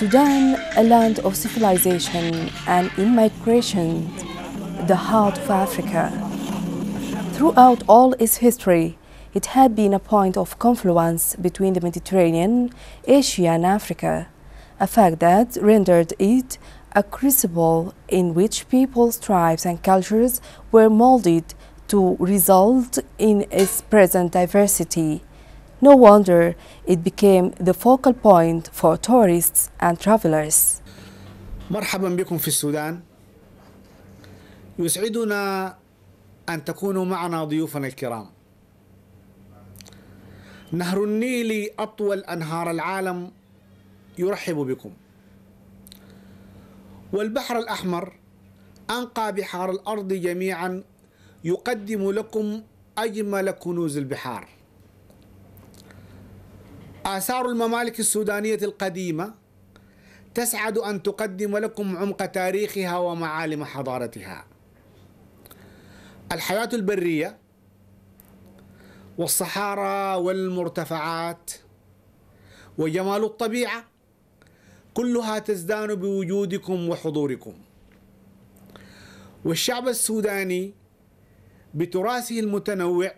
Sudan, a land of civilization and immigration, the heart of Africa. Throughout all its history, it had been a point of confluence between the Mediterranean, Asia and Africa, a fact that rendered it a crucible in which peoples, tribes and cultures were molded to result in its present diversity. No wonder it became the focal point for tourists and travelers. مرحبا بكم في السودان. يسعدنا أن تكونوا معنا ضيوفنا الكرام. نهر النيل أطول أنهار العالم يرحب بكم. والبحر الأحمر أنقى بحار الأرض جميعا يقدم لكم أجمل كنوز البحار. آثار الممالك السودانية القديمة تسعد أن تقدم لكم عمق تاريخها ومعالم حضارتها. الحياة البرية والصحارى والمرتفعات وجمال الطبيعة كلها تزدان بوجودكم وحضوركم. والشعب السوداني بتراثه المتنوع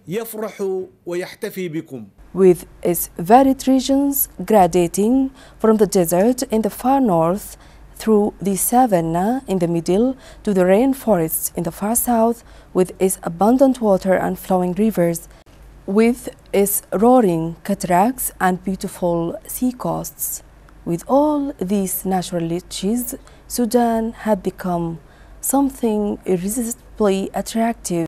يفرح ويحتفي بكم. With its varied regions graduating from the desert in the far north through the savanna in the middle to the rainforests in the far south, with its abundant water and flowing rivers, with its roaring cataracts and beautiful sea coasts. With all these natural riches, Sudan had become something irresistibly attractive.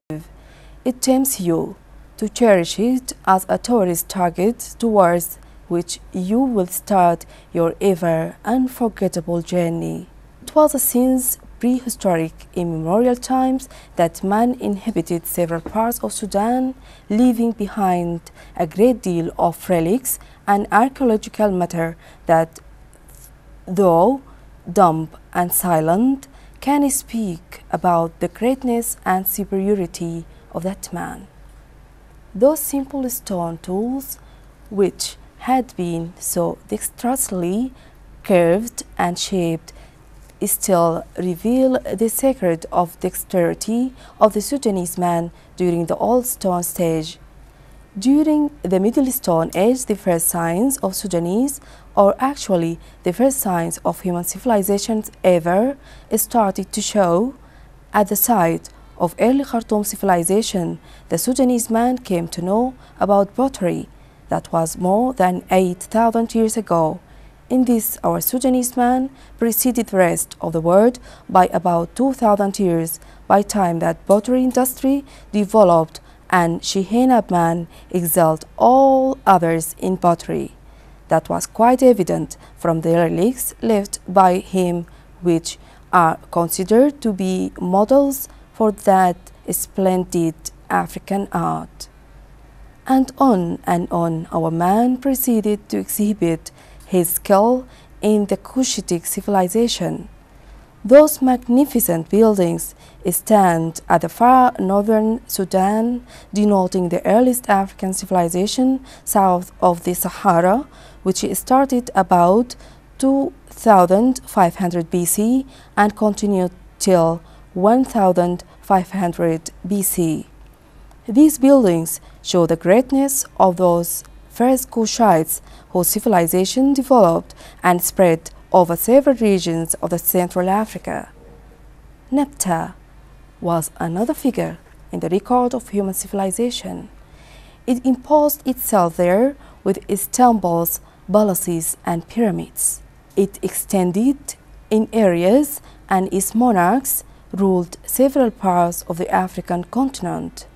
It tempts you to cherish it as a tourist target towards which you will start your ever unforgettable journey. It was since prehistoric immemorial times that man inhabited several parts of Sudan, leaving behind a great deal of relics and archaeological matter that, though dumb and silent, can speak about the greatness and superiority of that man. Those simple stone tools, which had been so dexterously curved and shaped, still reveal the secret of dexterity of the Sudanese man during the Old Stone Stage. During the Middle Stone Age, the first signs of Sudanese, or actually the first signs of human civilizations ever, started to show. At the site of early Khartoum civilization, the Sudanese man came to know about pottery. That was more than 8,000 years ago. In this, our Sudanese man preceded the rest of the world by about 2,000 years, by time that pottery industry developed and Shihenab man excelled all others in pottery. That was quite evident from the relics left by him, which are considered to be models for that splendid African art. And on our man proceeded to exhibit his skill in the Cushitic civilization. Those magnificent buildings stand at the far northern Sudan, denoting the earliest African civilization south of the Sahara, which started about 2500 BC and continued till 1500 BC. These buildings show the greatness of those first Cushites whose civilization developed and spread over several regions of the Central Africa. Nepta was another figure in the record of human civilization. It imposed itself there with its temples, palaces and pyramids. It extended in areas and its monarchs ruled several parts of the African continent.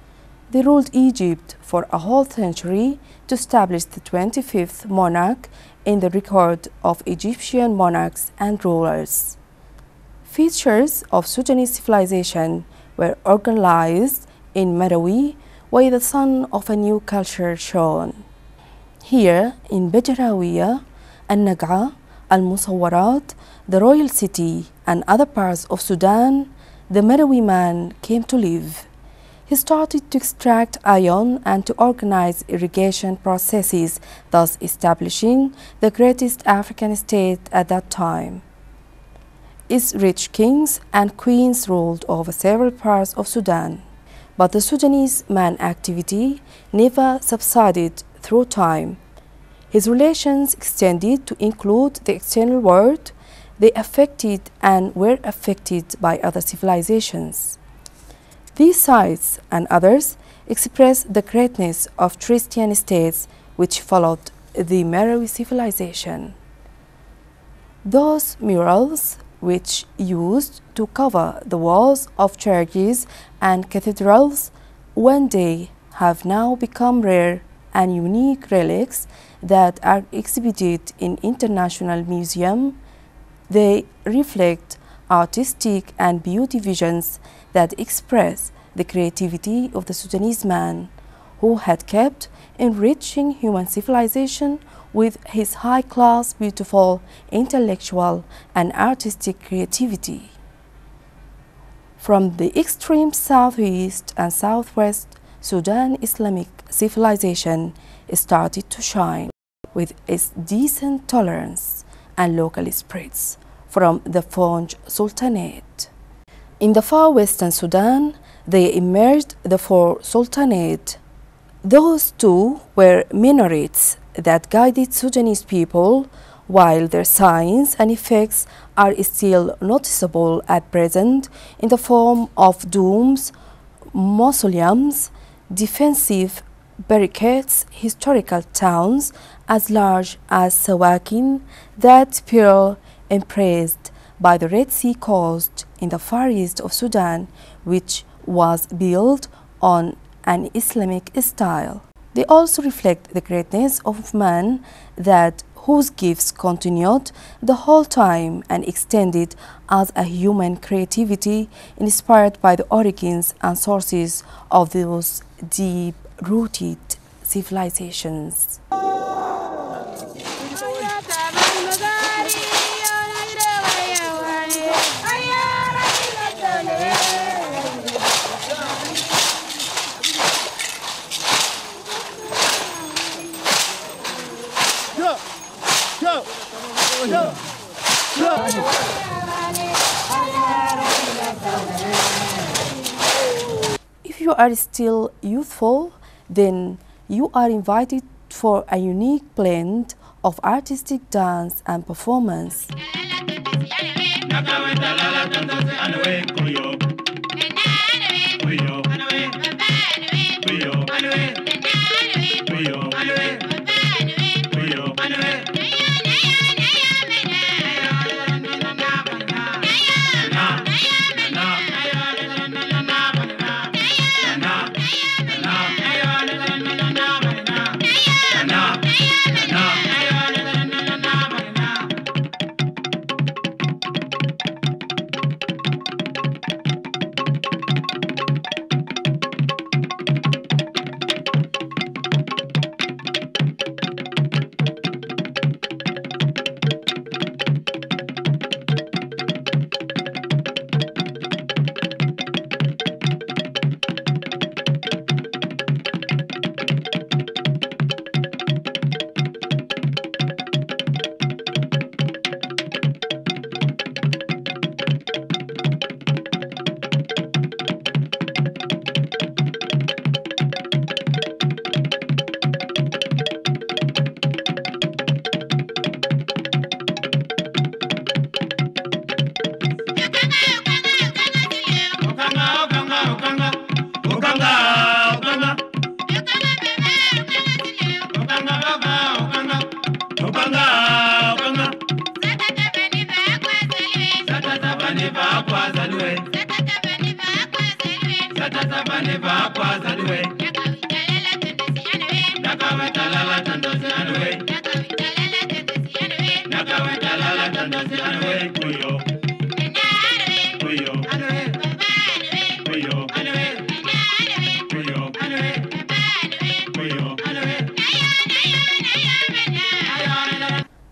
They ruled Egypt for a whole century to establish the 25th monarch in the record of Egyptian monarchs and rulers. Features of Sudanese civilization were organized in Marawi, where the sun of a new culture shone. Here in Bajarawiya, Al-Nag'a, Al-Musawarat, the royal city and other parts of Sudan, the Marawi man came to live. He started to extract iron and to organize irrigation processes, thus establishing the greatest African state at that time. Its rich kings and queens ruled over several parts of Sudan, but the Sudanese man activity never subsided through time. His relations extended to include the external world. They affected and were affected by other civilizations. These sites and others express the greatness of Christian states which followed the Meroe civilization. Those murals, which used to cover the walls of churches and cathedrals, one day have now become rare and unique relics that are exhibited in international museums. They reflect artistic and beauty visions that express the creativity of the Sudanese man, who had kept enriching human civilization with his high-class, beautiful, intellectual, and artistic creativity. From the extreme southeast and southwest, Sudan Islamic civilization started to shine with its decent tolerance and local spirits from the Fonj Sultanate. In the far western Sudan, they emerged the four sultanates. Those two were minarets that guided Sudanese people, while their signs and effects are still noticeable at present in the form of domes, mausoleums, defensive barricades, historical towns as large as Sawakin, that pearl embraced by the Red Sea coast in the far east of Sudan, which was built on an Islamic style. They also reflect the greatness of man, that whose gifts continued the whole time and extended as a human creativity inspired by the origins and sources of those deep-rooted civilizations. If you are still youthful, then you are invited for a unique blend of artistic dance and performance.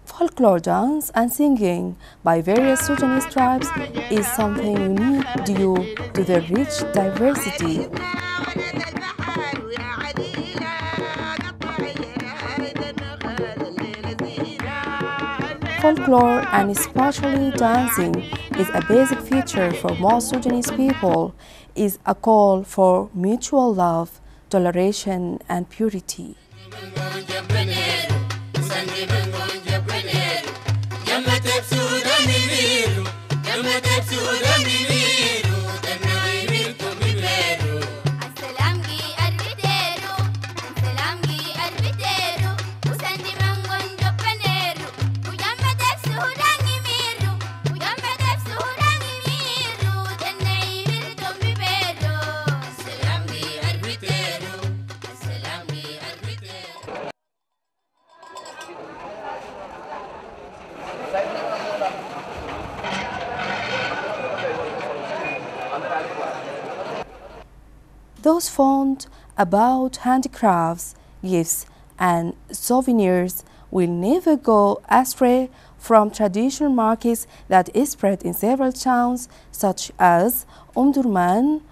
Folklore dance and singing by various Sudanese tribes is something unique due to their rich diversity. folklore and especially dancing is a basic feature for most Sudanese people, is a call for mutual love, toleration, and purity. Those fond about handicrafts, gifts, and souvenirs will never go astray from traditional markets that is spread in several towns such as Omdurman,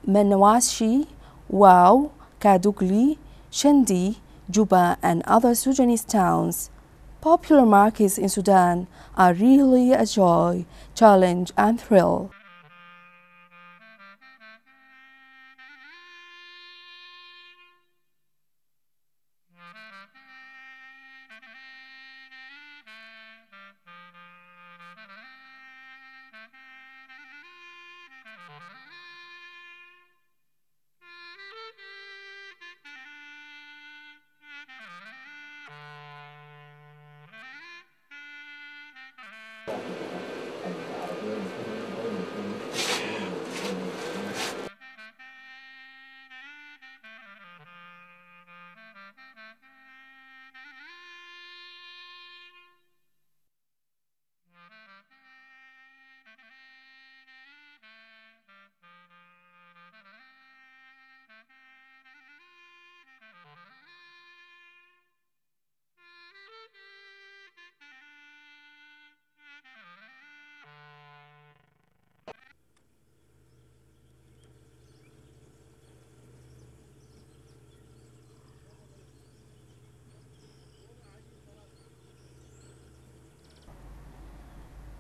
Menawashi, Wau, Kadugli, Shendi, Juba, and other Sudanese towns. Popular markets in Sudan are really a joy, challenge, and thrill.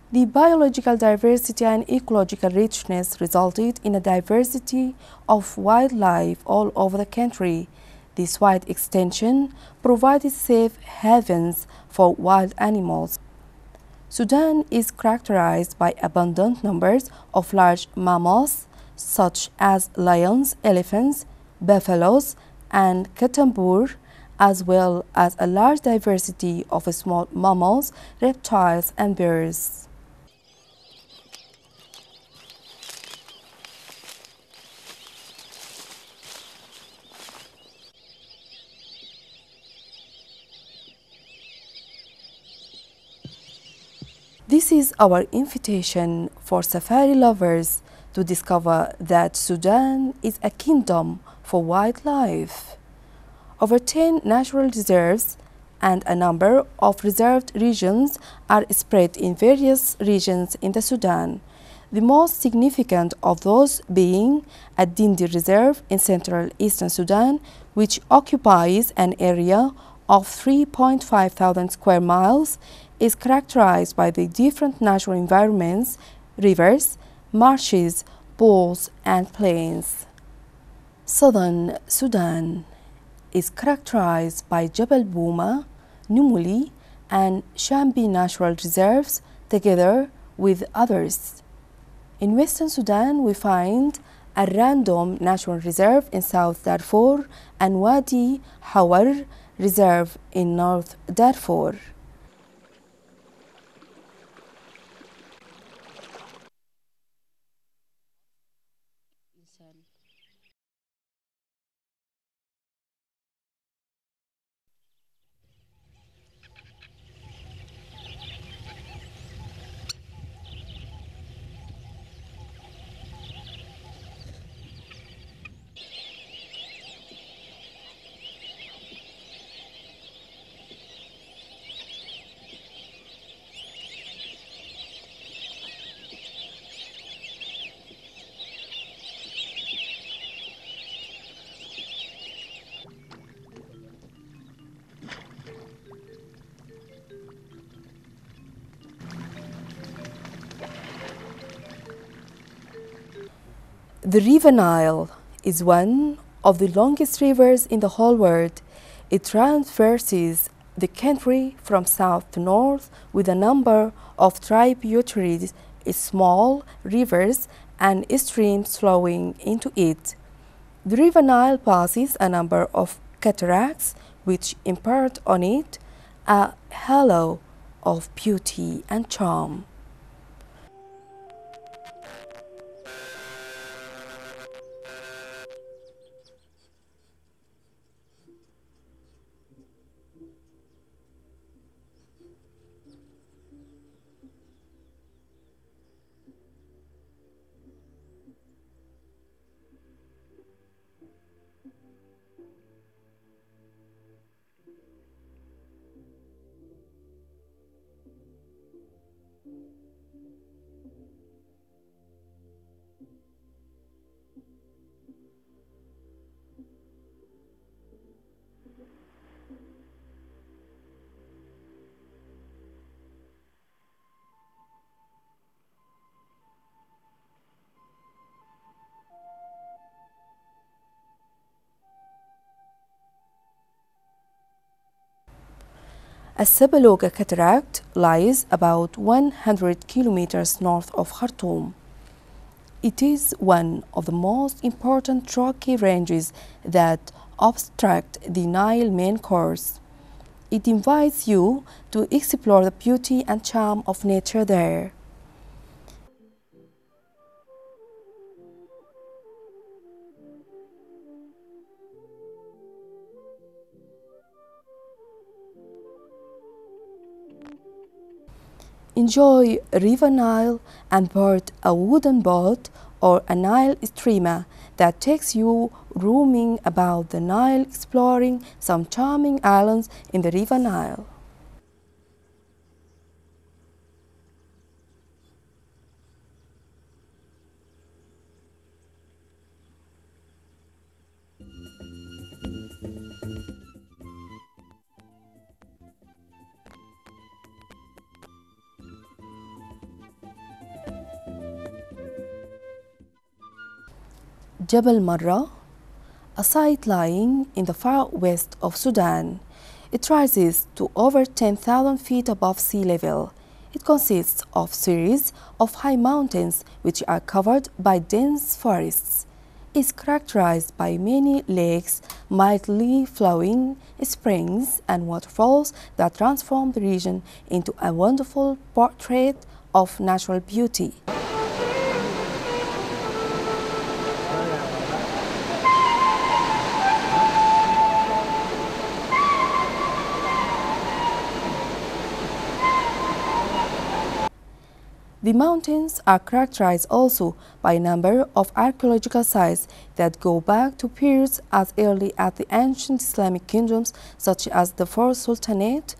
The biological diversity and ecological richness resulted in a diversity of wildlife all over the country. This wide extension provided safe havens for wild animals. Sudan is characterized by abundant numbers of large mammals such as lions, elephants, buffaloes, and catambur, as well as a large diversity of small mammals, reptiles, and birds. This is our invitation for safari lovers to discover that Sudan is a kingdom for wildlife. Over 10 natural reserves and a number of reserved regions are spread in various regions in the Sudan, the most significant of those being a Dindi Reserve in central eastern Sudan, which occupies an area of 3.5 thousand square miles, is characterized by the different natural environments, rivers, marshes, pools, and plains. Southern Sudan is characterized by Jebel Bouma, Numuli, and Shambi natural reserves, together with others. In Western Sudan, we find a random natural reserve in South Darfur and Wadi Hawar Reserve in North Darfur. The River Nile is one of the longest rivers in the whole world. It traverses the country from south to north with a number of tributaries, small rivers, and streams flowing into it. The River Nile passes a number of cataracts which impart on it a halo of beauty and charm. As-Sabaloga Cataract lies about 100 kilometers north of Khartoum. It is one of the most important rocky ranges that obstruct the Nile main course. It invites you to explore the beauty and charm of nature there. Enjoy River Nile and board a wooden boat or a Nile steamer that takes you roaming about the Nile, exploring some charming islands in the River Nile. Jabal Marra, a site lying in the far west of Sudan. It rises to over 10,000 feet above sea level. It consists of a series of high mountains which are covered by dense forests. It is characterized by many lakes, mildly flowing springs, and waterfalls that transform the region into a wonderful portrait of natural beauty. The mountains are characterized also by a number of archaeological sites that go back to periods as early as the ancient Islamic kingdoms, such as the Fourth Sultanate.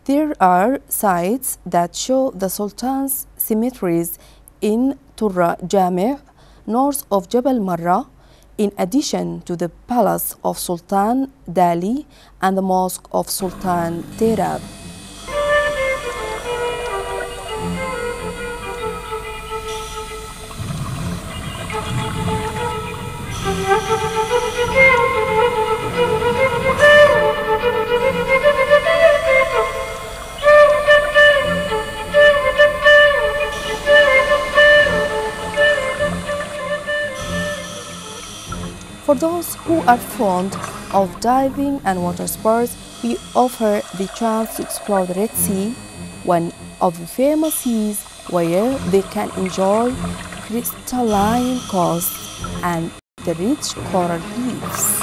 There are sites that show the Sultan's cemeteries in Turra Jami', north of Jabal Marra, in addition to the palace of Sultan Dali and the mosque of Sultan Terab. For those who are fond of diving and water sports, we offer the chance to explore the Red Sea, one of the famous seas where they can enjoy crystalline coasts and the rich coral reefs.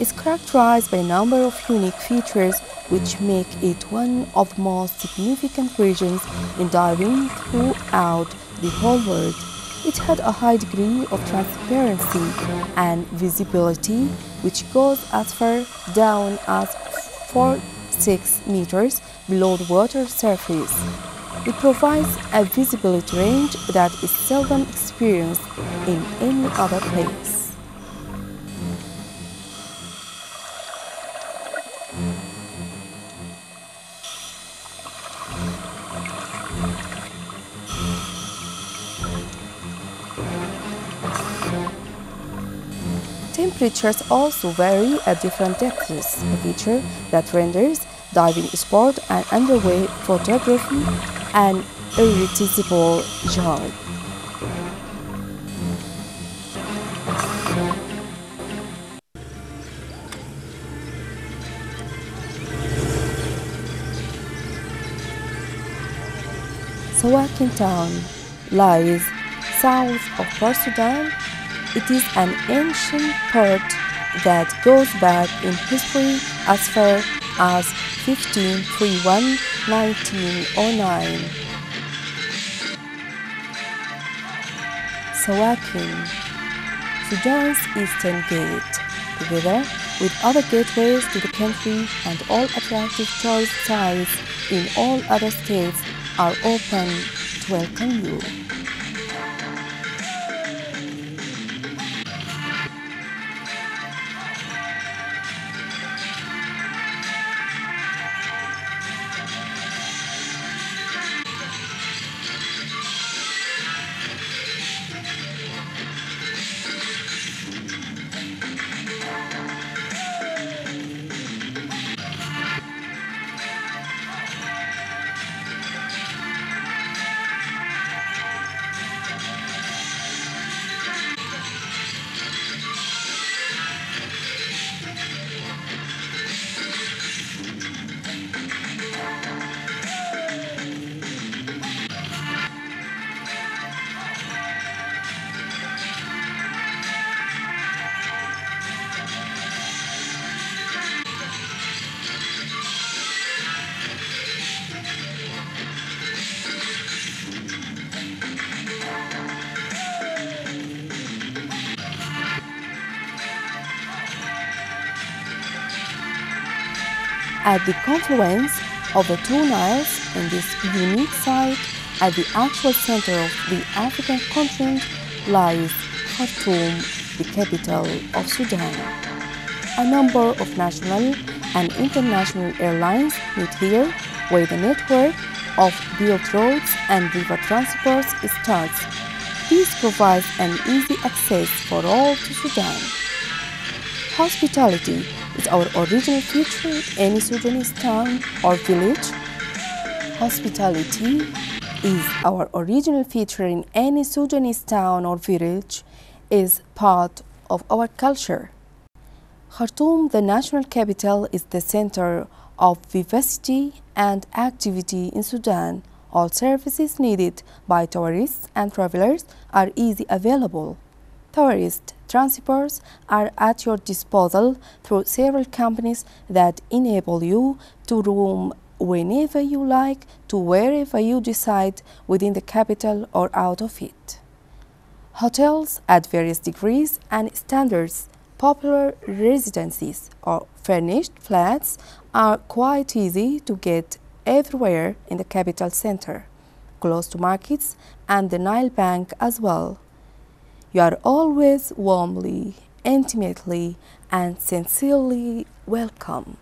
It's characterized by a number of unique features which make it one of the most significant regions in diving throughout the whole world. It had a high degree of transparency and visibility, which goes as far down as 46 meters below the water surface. It provides a visibility range that is seldom experienced in any other place. Temperatures also vary at different depths, a feature that renders diving sport and underwater photography an irresistible joy. Sawakin town lies south of Port Sudan. It is an ancient port that goes back in history as far as 1531-1909. Sawakin, Sudan's eastern gate, together with other gateways to the country and all attractive tourist sites in all other states, are open to welcome you. At the confluence of the two Niles in this unique site, at the actual center of the African continent, lies Khartoum, the capital of Sudan. A number of national and international airlines meet here, where the network of built roads and river transports starts. This provides an easy access for all to Sudan. Hospitality is our original feature in any Sudanese town or village. Hospitality is our original feature in any Sudanese town or village, is part of our culture. Khartoum, the national capital, is the center of vivacity and activity in Sudan. All services needed by tourists and travelers are easily available. Tourist transports are at your disposal through several companies that enable you to roam whenever you like, to wherever you decide within the capital or out of it. Hotels at various degrees and standards, popular residences or furnished flats are quite easy to get everywhere in the capital center, close to markets and the Nile Bank as well. You are always warmly, intimately, and sincerely welcome.